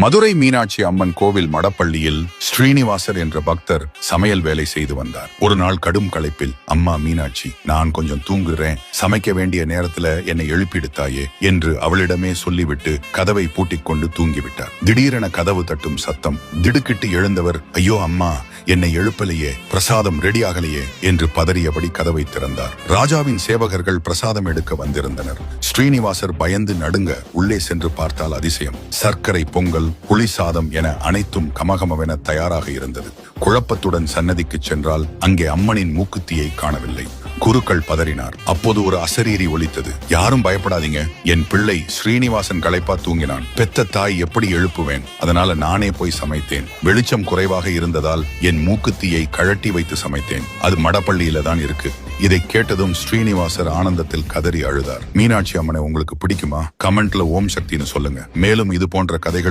மதுரை மீனாட்சி அம்மன் கோவில் மடப்பள்ளியில் ஸ்ரீனிவாசர் என்ற பக்தர் சமையல் வேலை செய்து வந்தார். ஒரு நாள் கடும் களைப்பில், அம்மா மீனாட்சி, நான் கொஞ்சம் தூங்குறேன், சமைக்க வேண்டிய நேரத்துல என்னை எழுப்பிடுத்தாயே என்று அவளிடமே சொல்லிவிட்டு கதவை பூட்டிக் கொண்டு தூங்கிவிட்டார். திடீரென கதவு தட்டும் சத்தம். திடுக்கிட்டு எழுந்தவர், ஐயோ அம்மா, என்னை எழுப்பலையே, பிரசாதம் ரெடி ஆகலையே என்று பதறியபடி கதவை திறந்தார். ராஜாவின் சேவகர்கள் பிரசாதம் எடுக்க வந்திருந்தனர். ஸ்ரீனிவாசர் பயந்து நடுங்க உள்ளே சென்று பார்த்தால் அதிசயம். சர்க்கரை பொங்கல், புளி சாதம் என அனைத்தும் கமகமவென தயாராக இருந்தது. குழப்பத்துடன் சன்னதிக்கு சென்றால் அங்கே அம்மனின் மூக்குத்தியை காணவில்லை. குருக்கள் பதறினார். அப்போது ஒரு அசரீரி ஒலித்தது. யாரும் பயப்படாதீங்க, என் பிள்ளை ஸ்ரீனிவாசன் களைப்பா தூங்கினான். பெத்த தாய் எப்படி எழுப்புவேன்? அதனால நானே போய் சமைத்தேன். வெளிச்சம் குறைவாக இருந்ததால் என் மூக்குத்தியை கழட்டி வைத்து சமைத்தேன். அது மடப்பள்ளியில தான் இருக்கு. இதை கேட்டதும் ஸ்ரீனிவாசர் ஆனந்தத்தில் கதறி அழுதார். மீனாட்சி அம்மனை உங்களுக்கு பிடிக்குமா? கமெண்ட்ல ஓம் சக்தின்னு சொல்லுங்க. மேலும் இது போன்ற கதைகள்